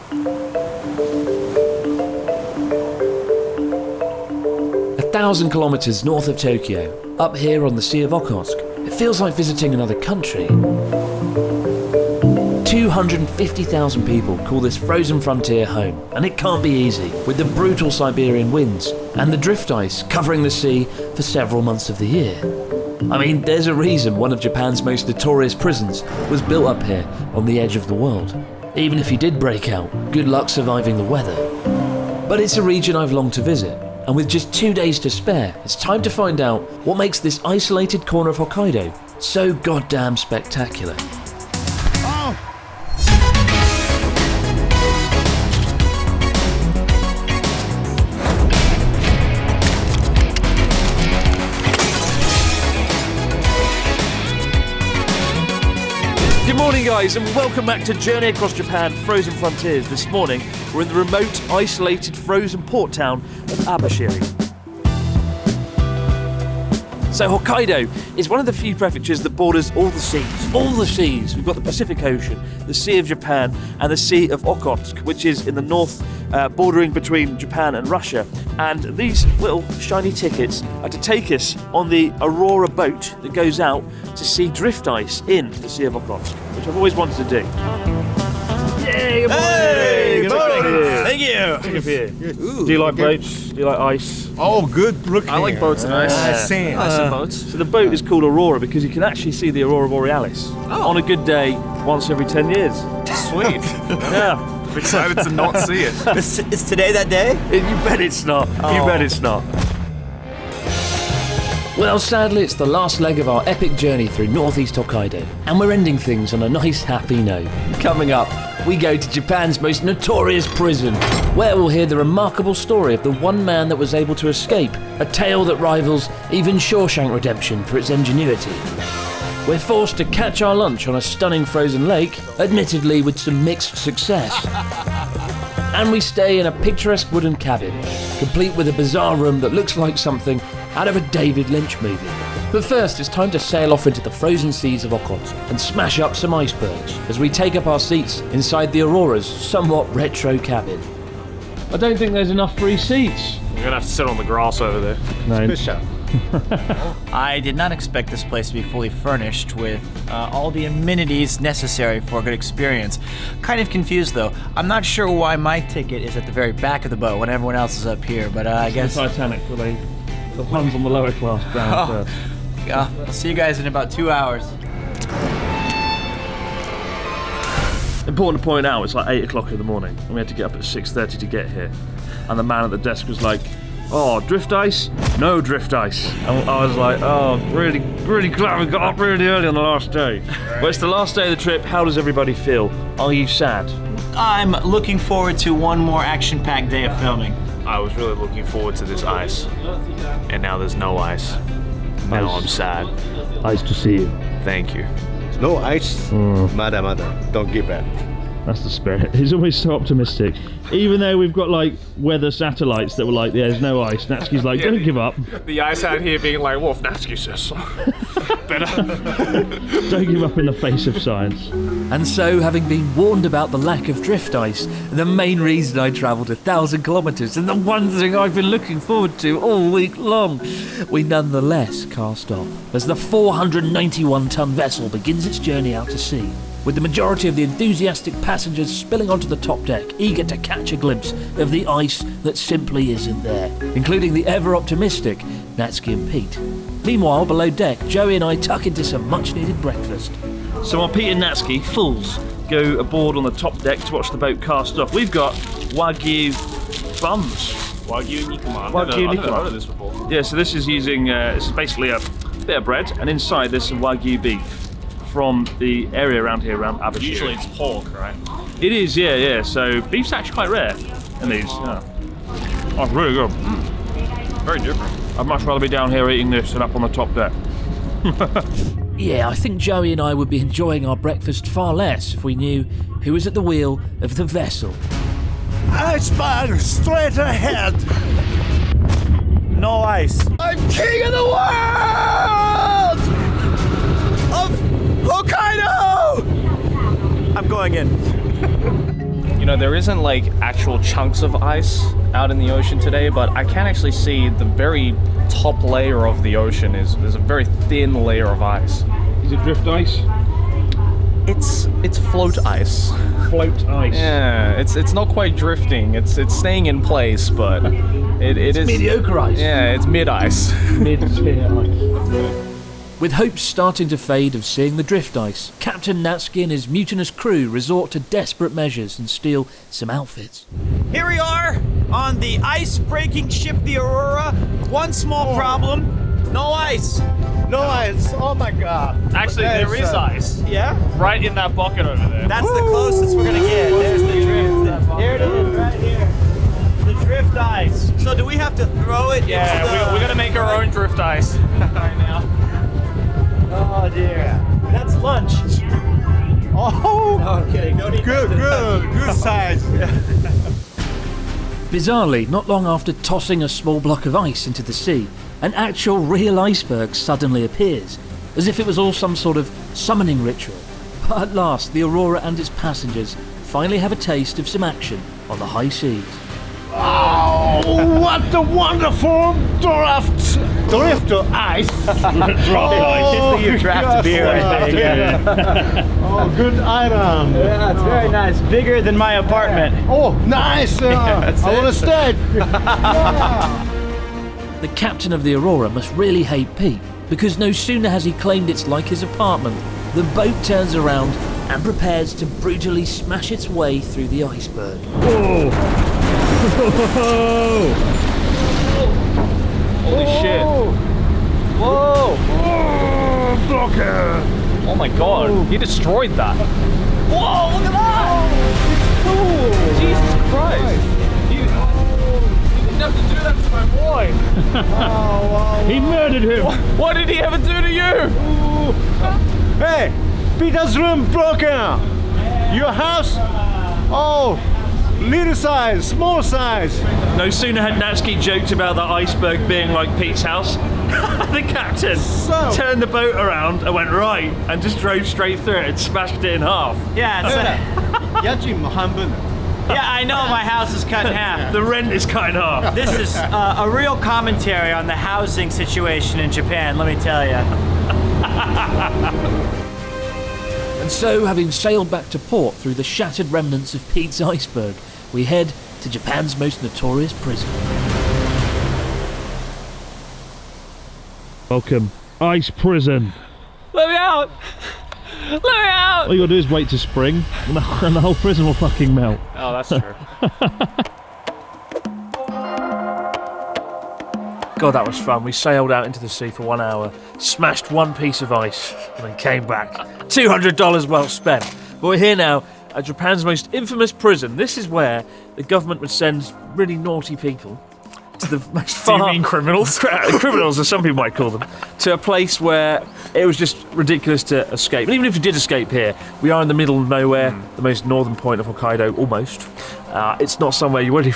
1,000 kilometers north of Tokyo, up here on the Sea of Okhotsk, it feels like visiting another country. 250,000 people call this frozen frontier home, and it can't be easy, with the brutal Siberian winds and the drift ice covering the sea for several months of the year. I mean, there's a reason one of Japan's most notorious prisons was built up here on the edge of the world. Even if you did break out, good luck surviving the weather. But it's a region I've longed to visit, and with just 2 days to spare, it's time to find out what makes this isolated corner of Hokkaido so goddamn spectacular. Good morning, guys, and welcome back to Journey Across Japan Frozen Frontiers. This morning, we're in the remote, isolated, frozen port town of Abashiri. So Hokkaido is one of the few prefectures that borders all the seas. All the seas. We've got the Pacific Ocean, the Sea of Japan, and the Sea of Okhotsk, which is in the north, bordering between Japan and Russia. And these little shiny tickets are to take us on the Aurora boat that goes out to see drift ice in the Sea of Okhotsk, which I've always wanted to do. Yay! Good morning! Hey, Good boat. morning. Thank you. Look up here. Do you like boats? Do you like ice? Oh, good looking. I like boats and ice. I've seen. I like boats. So the boat is called Aurora because you can actually see the Aurora Borealis on a good day once every 10 years. Sweet. Yeah. I'm excited to not see it. Is today that day? You bet it's not. You bet it's not. Well, sadly, it's the last leg of our epic journey through northeast Hokkaido, and we're ending things on a nice, happy note. Coming up, we go to Japan's most notorious prison, where we'll hear the remarkable story of the one man that was able to escape, a tale that rivals even Shawshank Redemption for its ingenuity. We're forced to catch our lunch on a stunning frozen lake, admittedly with some mixed success. And we stay in a picturesque wooden cabin, complete with a bizarre room that looks like something out of a David Lynch movie. But first, it's time to sail off into the frozen seas of Okhotsk and smash up some icebergs as we take up our seats inside the Aurora's somewhat retro cabin. I don't think there's enough free seats. You're gonna have to sit on the grass over there. No. I did not expect this place to be fully furnished with all the amenities necessary for a good experience. Kind of confused though. I'm not sure why my ticket is at the very back of the boat when everyone else is up here, but I guess... The Titanic, where the ones on the lower class down first. Yeah, I'll see you guys in about 2 hours. Important to point out, it's like 8 o'clock in the morning, and we had to get up at 6:30 to get here. And the man at the desk was like, "Oh, drift ice? No drift ice." And I was like, "Oh, really glad we got up really early on the last day." But it's the last day of the trip. How does everybody feel? Are you sad? I'm looking forward to one more action-packed day of filming. I was really looking forward to this ice, and now there's no ice. Now Ice. I'm sad. Nice to see you. Thank you. No ice, mother, don't give up. That's the spirit. He's always so optimistic. Even though we've got like weather satellites that were like, there's no ice, Natsuki's like, don't give up. The ice out here being like, well, if Natsuki says so. Better. Don't give up in the face of science. And so, having been warned about the lack of drift ice, the main reason I travelled 1,000 kilometres and the one thing I've been looking forward to all week long, we nonetheless cast off as the 491-tonne vessel begins its journey out to sea, with the majority of the enthusiastic passengers spilling onto the top deck, eager to catch a glimpse of the ice that simply isn't there, including the ever-optimistic Natsuki and Pete. Meanwhile, below deck, Joey and I tuck into some much-needed breakfast. So while Pete and Natsuki, fools, go aboard on the top deck to watch the boat cast off, we've got Wagyu buns. Wagyu Nikuma. Wagyu I've never Nikuma. heard of this before. Yeah, so this is using, this is basically a bit of bread, and inside there's some Wagyu beef from the area around here, around Abashiri. Usually it's pork, right? It is, yeah. So beef's actually quite rare in these. Yeah. Oh, it's really good. Very different. I'd much rather be down here eating this than up on the top deck. Yeah, I think Joey and I would be enjoying our breakfast far less if we knew who was at the wheel of the vessel. Iceman, straight ahead! No ice. I'm king of the world! Of Hokkaido! I'm going in. know, there isn't like actual chunks of ice out in the ocean today, but I can actually see the very top layer of the ocean is a very thin layer of ice. Is it drift ice? It's float ice. Float ice. Yeah, it's not quite drifting. It's staying in place, but it is Mediocre ice. Yeah, it's mid ice. Mid-tier ice. With hopes starting to fade of seeing the drift ice, Captain Natsuki and his mutinous crew resort to desperate measures and steal some outfits. Here we are on the ice-breaking ship, the Aurora. One small problem: no ice. No ice. Oh my god. Actually, there is ice. Yeah? Right in that bucket over there. That's the closest we're gonna get. There's the drift. Here it is, right here. The drift ice. So do we have to throw it into the... we're gonna make our own drift ice right now. Oh dear. That's lunch. Oh. No, I'm kidding. Don't eat Good size. Bizarrely, not long after tossing a small block of ice into the sea, an actual real iceberg suddenly appears, as if it was all some sort of summoning ritual. But at last, the Aurora and its passengers finally have a taste of some action on the high seas. Oh, what a wonderful draft! Drift ice. Just the draft beer, I think. Oh, good item. Yeah, it's very nice. Bigger than my apartment. Oh, nice. I want to stay. The captain of the Aurora must really hate Pete, because no sooner has he claimed it's like his apartment, the boat turns around and prepares to brutally smash its way through the iceberg. Holy shit. Whoa! Oh my god, he destroyed that. Whoa, look at that! Jesus Christ. You didn't have to do that to my boy. He murdered him. What did he ever do to you? Hey, Peter's room broken. Your house? Oh, little size, small size. No sooner had Natsuki joked about the iceberg being like Pete's house, the captain turned the boat around and went right and just drove straight through it and smashed it in half. Yeah, yeah, I know my house is cut in half. The rent is cut in half. This is a real commentary on the housing situation in Japan, let me tell you. And so, having sailed back to port through the shattered remnants of Pete's iceberg, we head to Japan's most notorious prison. Welcome, ice prison. Let me out! Let me out! All you gotta do is wait to spring, and the whole prison will fucking melt. Oh, that's true. God, that was fun. We sailed out into the sea for 1 hour, smashed one piece of ice, and then came back. $200 well spent. But we're here now at Japan's most infamous prison. This is where the government would send really naughty people to the most Do you far... mean criminals? Criminals, as some people might call them, to a place where it was just ridiculous to escape. And even if you did escape here, we are in the middle of nowhere, the most northern point of Hokkaido, almost. It's not somewhere you really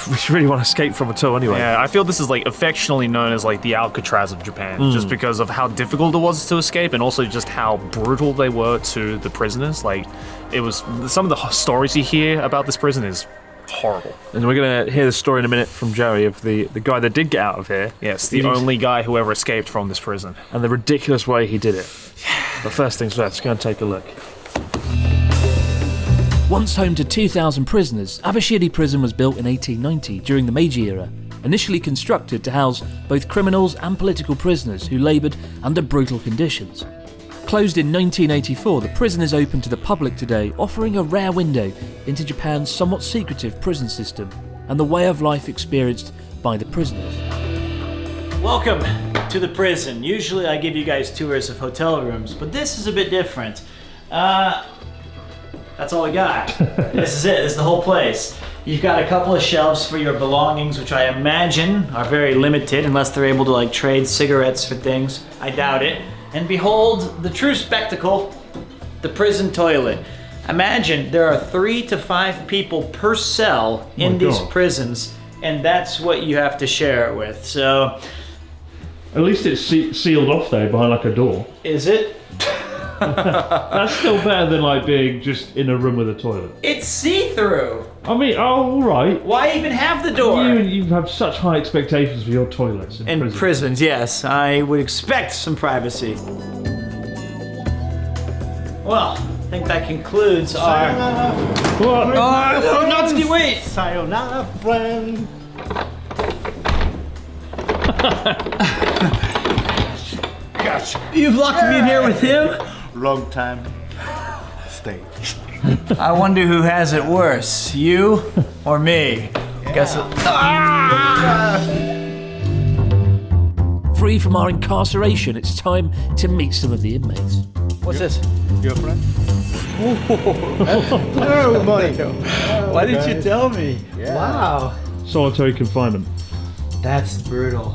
want to escape from at all anyway. Yeah, I feel this is like affectionately known as like the Alcatraz of Japan, just because of how difficult it was to escape and also just how brutal they were to the prisoners. Like, it was, some of the stories you hear about this prison is horrible. And we're going to hear the story in a minute from Joey of the guy that did get out of here. Yes, the only guy who ever escaped from this prison. And the ridiculous way he did it. But first things first, let's go and take a look. Once home to 2,000 prisoners, Abashiri prison was built in 1890 during the Meiji era, initially constructed to house both criminals and political prisoners who laboured under brutal conditions. Closed in 1984, the prison is open to the public today, offering a rare window into Japan's somewhat secretive prison system and the way of life experienced by the prisoners. Welcome to the prison. Usually I give you guys tours of hotel rooms, but this is a bit different. That's all we got. This is it, this is the whole place. You've got a couple of shelves for your belongings, which I imagine are very limited unless they're able to like trade cigarettes for things. I doubt it. And behold, the true spectacle, the prison toilet. Imagine there are 3 to 5 people per cell in these prisons, and that's what you have to share it with. So, At least it's sealed off though, behind like a door. is it? That's still better than like being just in a room with a toilet. It's see-through. I mean, all right. Why even have the door? You have such high expectations for your toilets in prison. prisons, yes. I would expect some privacy. Well, I think that concludes our... What? Oh, Natsuki, wait! Sayonara, friend. Gosh, you've locked me in here with him? Long time. Stay. I wonder who has it worse, you or me? Guess it. Free from our incarceration, it's time to meet some of the inmates. What's this? Your friend? Good morning. Why didn't you tell me? Yeah. Wow. Solitary confinement. That's brutal.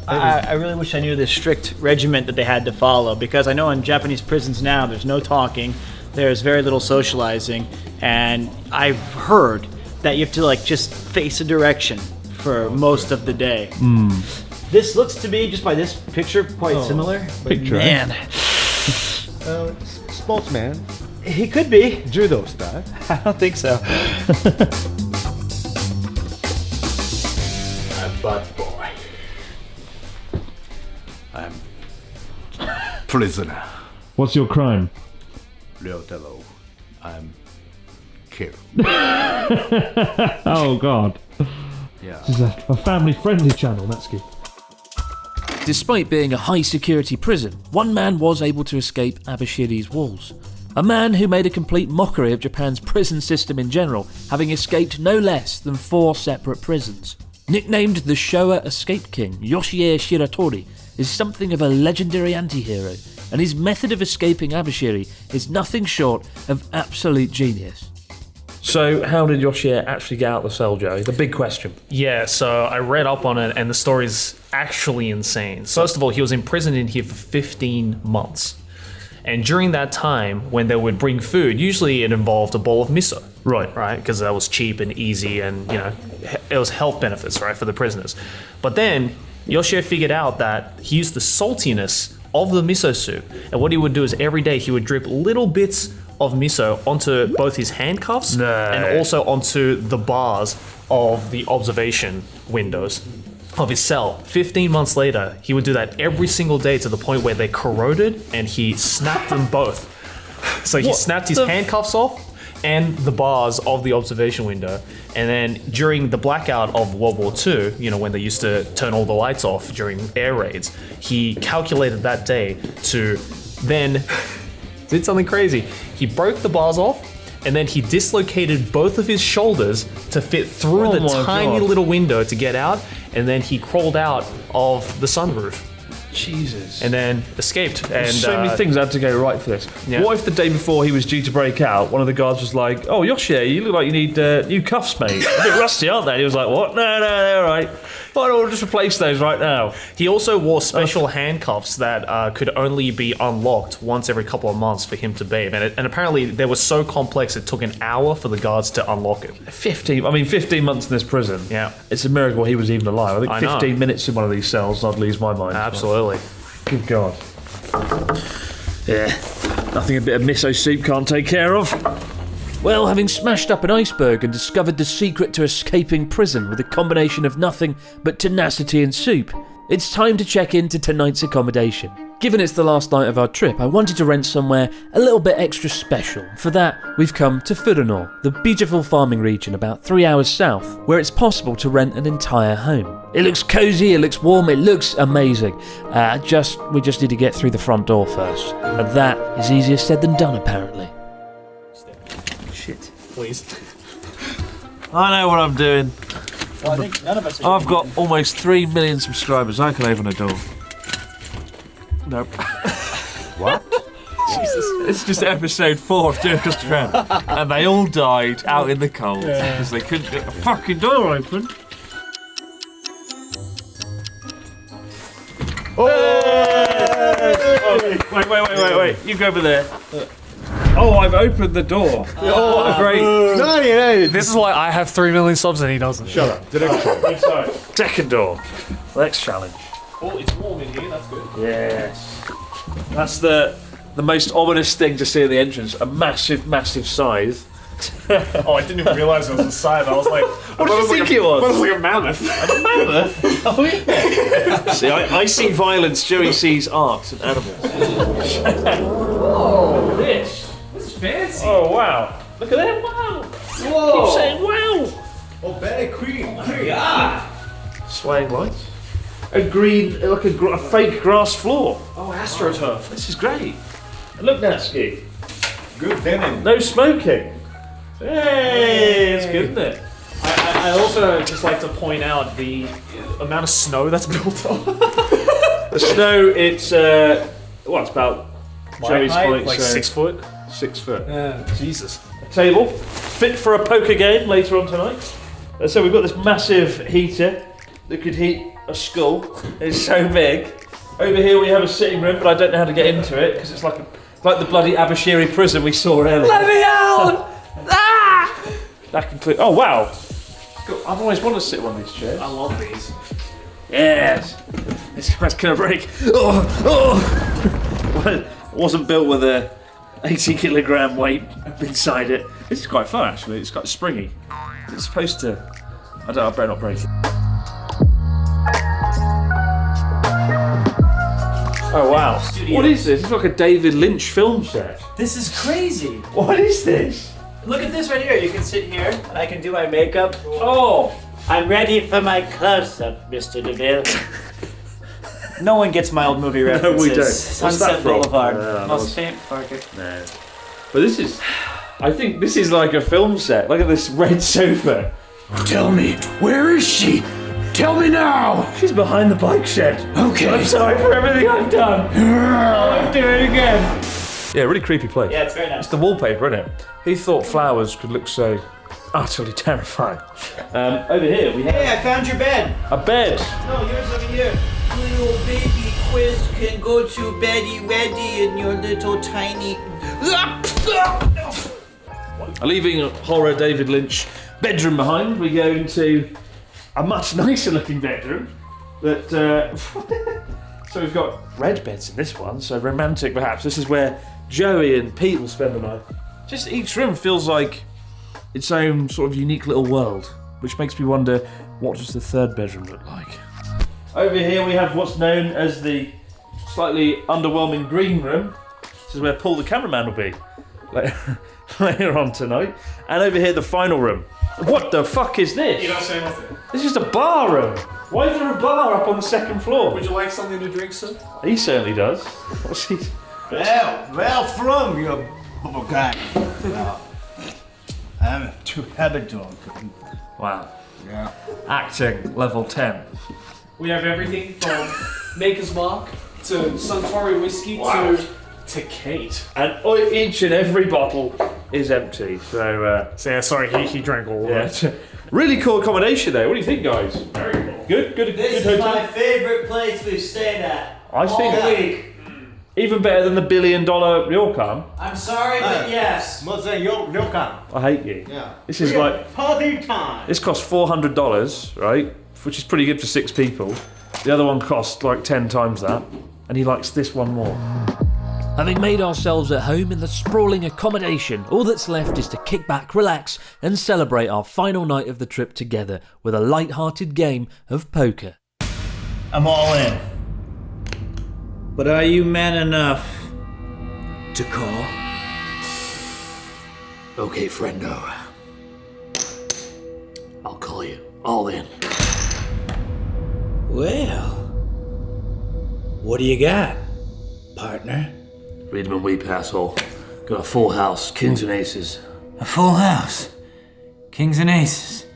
I really wish I knew the strict regiment that they had to follow, because I know in Japanese prisons now there's no talking, there's very little socializing, and I've heard that you have to like just face a direction for most of the day. This looks to be, just by this picture, quite similar. Picture, Man, Sportsman. he could be. Judo style. I don't think so. I'm bad boy. I'm prisoner. What's your crime? Ryotaro. I'm killed. Oh, God. Yeah. This is a family-friendly channel, Natsuki. Despite being a high-security prison, one man was able to escape Abashiri's walls. A man who made a complete mockery of Japan's prison system in general, having escaped no less than 4 separate prisons. Nicknamed the Showa Escape King, Yoshie Shiratori is something of a legendary anti-hero, and his method of escaping Abashiri is nothing short of absolute genius. So, how did Yoshie actually get out of the cell, Joe? The big question. Yeah, so I read up on it, and the story's actually insane. First of all, he was imprisoned in here for 15 months. And during that time, when they would bring food, usually it involved a bowl of miso. Right, because that was cheap and easy, and, you know, it was health benefits, right, for the prisoners. But then, Yoshie figured out that he used the saltiness of the miso soup, and what he would do is every day he would drip little bits of miso onto both his handcuffs and also onto the bars of the observation windows of his cell. 15 months later, he would do that every single day to the point where they corroded, and he snapped them both. So he snapped his handcuffs off and the bars of the observation window. And then during the blackout of World War II, you know, when they used to turn all the lights off during air raids, he calculated that day to then did something crazy. He broke the bars off, and then he dislocated both of his shoulders to fit through the tiny little window to get out, and then he crawled out of the sunroof. Jesus. And then escaped. And so many things had to go right for this. Yeah. What if the day before he was due to break out, one of the guards was like, "Oh, Yoshie, you look like you need new cuffs, mate. A bit rusty, aren't they?" And he was like, "What? No, they're all right. Why don't we just replace those right now?" He also wore special handcuffs that could only be unlocked once every couple of months for him to bathe. And apparently they were so complex it took an hour for the guards to unlock it. 15 months in this prison. Yeah. It's a miracle he was even alive. I think I know. 15 minutes in one of these cells, I'd lose my mind. Absolutely. Good God. Yeah, nothing a bit of miso soup can't take care of. Well, having smashed up an iceberg and discovered the secret to escaping prison with a combination of nothing but tenacity and soup, it's time to check into tonight's accommodation. Given it's the last night of our trip, I wanted to rent somewhere a little bit extra special. For that, we've come to Furano, the beautiful farming region about 3 hours south, where it's possible to rent an entire home. It looks cozy, it looks warm, it looks amazing. We just need to get through the front door first. And that is easier said than done, apparently. Shit. Please. I know what I'm doing. Well, I think none of us are I've got almost 3 million subscribers. I can open a door. Nope. What? Jesus. It's just episode 4 of Dirk Strand. And they all died out in the cold because they couldn't get the fucking door open. Wait. You go over there. Oh, I've opened the door. Oh, what a great. This is why I have 3 million subs and he doesn't. Shut up. Direction. Second door. Next challenge. Oh, it's warm in here, that's good. Yes. That's the most ominous thing to see at the entrance. A massive, massive scythe fact. Oh, I didn't even realize it was a sign. I was like, What did you think it was? It was like a mammoth. Oh, yeah. See, I see violence, Joey sees art and animals. Oh, this is fancy. Oh, wow. Look at that. Wow. Whoa. Keep saying wow. Oh, very cream. Swaying lights. A green, like a fake grass floor. Oh, AstroTurf. This is great. And look, Natsuki. Good denim. No smoking. Hey, it's good, isn't it? I also just like to point out the amount of snow that's built up. The snow, it's it's about Joey's height, like so 6 foot. 6 foot. Jesus. A table, fit for a poker game later on tonight. So we've got this massive heater that could heat a skull. It's so big. Over here we have a sitting room, but I don't know how to get into it because it's like the bloody Abashiri prison we saw earlier. Let me out! Ah! That concludes. Oh wow! I've always wanted to sit in one of these chairs. I love these. Yes. This guy's gonna break. Oh! Well, it wasn't built with a 80-kilogram weight inside it. This is quite fun actually. It's quite springy. It's supposed to. I better not break it. Oh wow! What is this? It's like a David Lynch film set. This is crazy. What is this? Look at this right here. You can sit here and I can do my makeup. Oh! I'm ready for my close-up, Mr. DeVille. No one gets my old movie references. we don't. Sunset What's that from? Boulevard. Most famous Parker. No. But this is. I think this is like a film set. Look at this red sofa. Tell me, where is she? Tell me now! She's behind the bike shed. Okay. I'm sorry for everything I've done. I won't do it again. Yeah, really creepy place. Yeah, it's very nice. It's the wallpaper, isn't it? Who thought flowers could look so utterly terrifying? Over here we have Hey, I found your bed. a bed. No, yours over here. Little baby Quiz can go to beddy weddy in your little tiny. Leaving a horror David Lynch bedroom behind, we go into a much nicer looking bedroom. That so we've got red beds in this one, so romantic perhaps. This is where Joey and Pete will spend the night. Just each room feels like its own sort of unique little world, which makes me wonder what does the third bedroom look like. Over here we have what's known as the slightly underwhelming green room. This is where Paul the cameraman will be later on tonight. And over here the final room. What the fuck is this? You're not saying nothing. This is just a bar room. Why is there a bar up on the second floor? Would you like something to drink, sir? He certainly does. What's he? Well from your bubble guy. I'm too habitual. Wow. Yeah. Acting level 10. We have everything from Maker's Mark to Suntory whiskey Wow. to Kate. And each and every bottle is empty. So, So yeah, sorry, he drank all of yeah. it. Really cool accommodation there. What do you think, guys? Very cool. Good This hotel. is my favorite place we've stayed at. I think all week. even better than the $1 billion Ryokan. I'm sorry, but yes. What's that? Yokan. I hate you. Yeah. This is like Party time. this costs $400, right? Which is pretty good for 6 people. The other one costs like 10 times that, and he likes this one more. Having made ourselves at home in the sprawling accommodation, all that's left is to kick back, relax, and celebrate our final night of the trip together with a light-hearted game of poker. I'm all in. But are you man enough to call? Okay, friendo. I'll call you. All in. Well, what do you got, partner? Read them and weep, asshole. Got a full house, kings and aces. A full house. Kings and aces.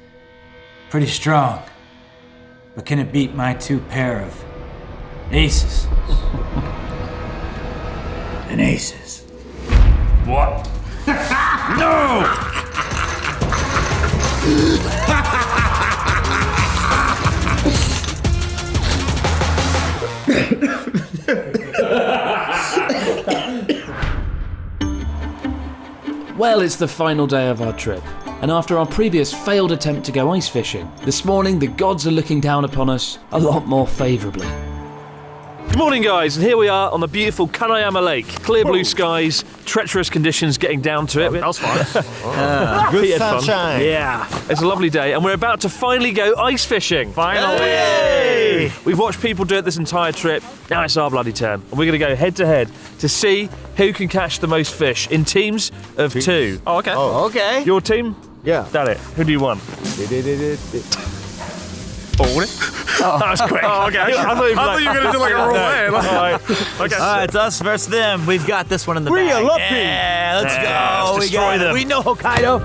Pretty strong. But can it beat my 2 pair of aces? And aces. What? Well, it's the final day of our trip, and after our previous failed attempt to go ice fishing, this morning the gods are looking down upon us a lot more favourably. Good morning, guys, and here we are on the beautiful Kanayama Lake. Clear blue skies, treacherous conditions getting down to it. That was fun. Good sunshine. Yeah, it's a lovely day, and we're about to finally go ice fishing. Finally. Yay! We've watched people do it this entire trip. Now it's our bloody turn, and we're going to go head to head to see who can catch the most fish in teams of 2. Oh, okay. Okay. Your team? Yeah. Done it. Who do you want? That was quick. Oh, okay. I thought you were going to do like a roulette. Okay. All right, it's us versus them. We've got this one in the bag. We are lucky. Yeah, let's go. let's destroy them. We know Hokkaido.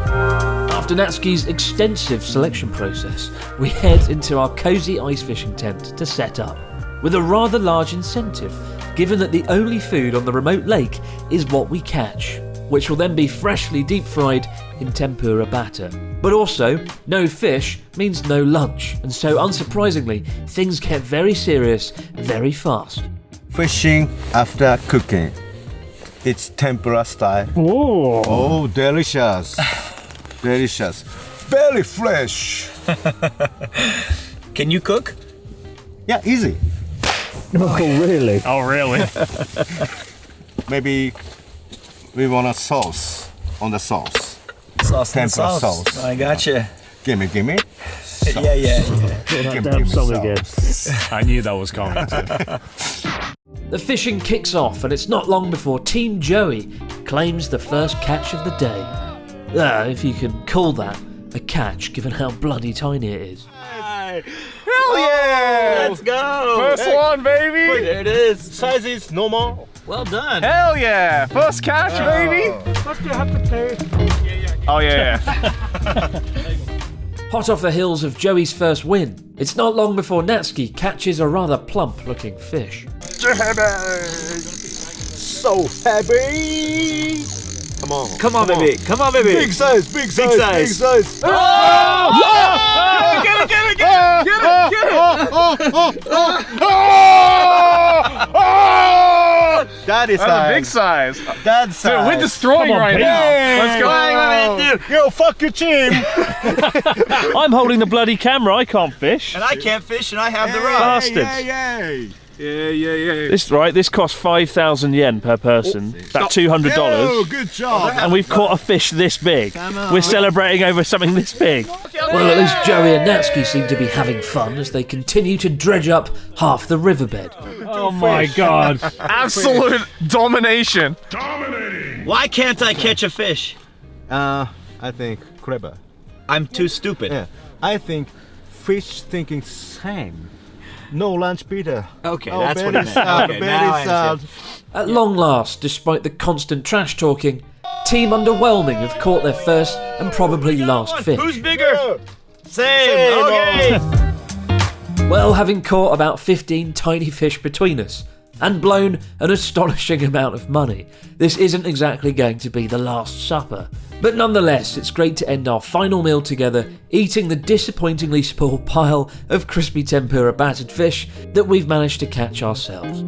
After Natsuki's extensive selection process, we head into our cosy ice fishing tent to set up, with a rather large incentive, given that the only food on the remote lake is what we catch, which will then be freshly deep fried in tempura batter. But also, no fish means no lunch, and so unsurprisingly, things get very serious very fast. Fishing after cooking. It's tempura style. Oh. Oh, delicious. Delicious. Very fresh. Can you cook? Yeah, easy. Oh, really? Oh, really? Maybe we want a sauce on the sauce. Sauce and Tempura sauce. sauce. I gotcha. Gimme. Yeah. That damn song again. I knew that was coming too. The fishing kicks off, and it's not long before Team Joey claims the first catch of the day. If you can call that a catch, given how bloody tiny it is. Hell yeah! Let's go. First one, baby! There it is. Size is normal. Well done. Hell yeah! First catch, baby! First you have to pay. Oh, yeah. Hot off the heels of Joey's first win, it's not long before Natsuki catches a rather plump-looking fish. So heavy. Come on. Come on, baby. Come on, baby. Big size. Big size. Oh! Get it! That is That's a big size. That's size. Dude, we're destroying right now. Let's go. Yo, fuck your team. I'm holding the bloody camera. I can't fish. And I can't fish, and I have the rod. Bastards. Yeah. This costs 5,000 yen per person. About $200. Oh, good job. And we've caught a fish this big. We're celebrating over something this big. Well, at least Joey and Natsuki seem to be having fun as they continue to dredge up half the riverbed. Oh my god. Absolute domination. Why can't I catch a fish? I think clever. I'm too stupid. Yeah. I think fish thinking same. No lunch Peter. Okay, Oh, that's what very it meant. sad, Okay, very now I sad. understand. At long last, despite the constant trash talking, Team Underwhelming have caught their first and probably last fish. Who's bigger? Same. Okay. Well, having caught about 15 tiny fish between us, and blown an astonishing amount of money, this isn't exactly going to be the last supper. But nonetheless, it's great to end our final meal together eating the disappointingly small pile of crispy tempura battered fish that we've managed to catch ourselves.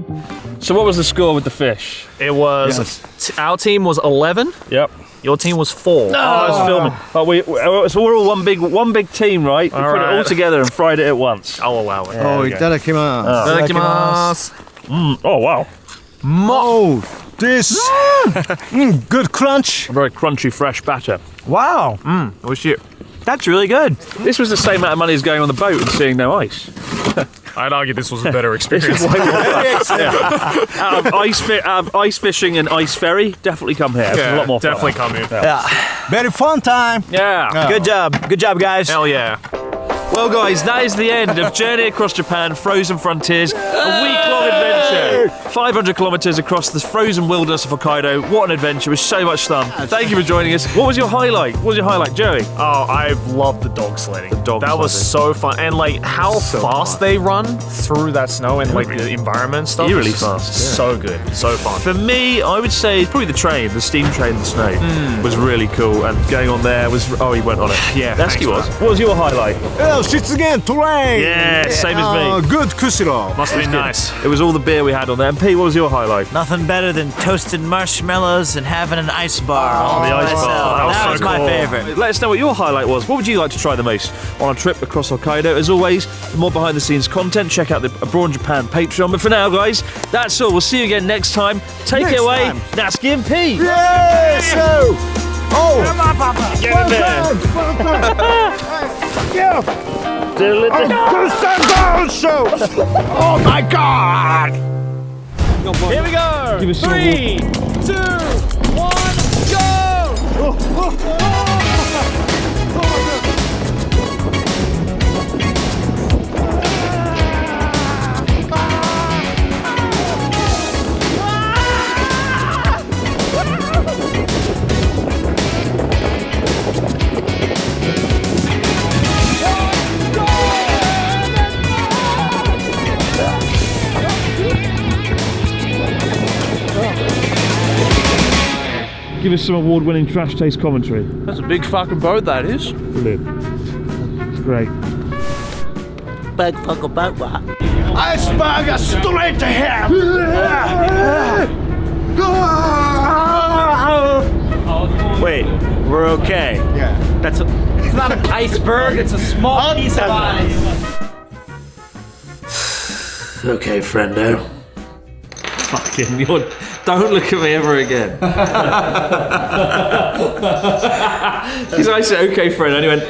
So what was the score with the fish? It was our team was 11. Yep. Your team was 4. Oh, I was filming. But so we're all one big team, right? We put it all right. together and fried it at once. I'll allow it. Oh, itadakimasu. Itadakimasu. Oh wow. Oh, this good crunch. A very crunchy, fresh batter. Wow. What's you? That's really good. This was the same amount of money as going on the boat and seeing no ice. I'd argue this was a better experience. Out of ice fishing and ice ferry, definitely come here. It's a lot more fun. definitely come here. Very fun time. Yeah. Good job. Good job, guys. Hell yeah. Well, guys, that is the end of Journey Across Japan Frozen Frontiers, a week-long adventure. 500 kilometres across the frozen wilderness of Hokkaido. What an adventure. It was so much fun. Thank you for joining us. What was your highlight? Joey? Oh, I've loved the dog sledding. That was sledding. so fun. And like how fast they run through that snow and like the environment and stuff. Eerily is fast, yeah. So good. So fun. For me, I would say probably the train, the steam train in the snow, was really cool. And going on there was... Oh, he went on it. Yeah, Natsuki thanks, was. man. What was your highlight? Oh, shits again, terrain. Yeah, same as me. Good kusiro. Must be been nice. It was all the beer we had on there. And Pete, what was your highlight? Nothing better than toasted marshmallows and having an ice bar. all the to ice bar. myself. That That was was so my cool. favorite. Let us know what your highlight was. What would you like to try the most on a trip across Hokkaido? As always, for more behind the scenes content, check out the Abroad Japan Patreon. But for now, guys, that's all. We'll see you again next time. Take it away, Natsuki and Pete. Yes! Oh! Get in there. Oh my God! Here we go. Give us 3, 2, 1, go! Give us some award-winning trash taste commentary. That's a big fucking boat, that is. Brilliant. It's great. Big fuck about what? Iceberg straight to him! Wait, we're okay. Yeah. It's not an iceberg, it's a small piece of ice. Okay, friendo. Fucking, don't look at me ever again. Because I said, okay, friend, and he went,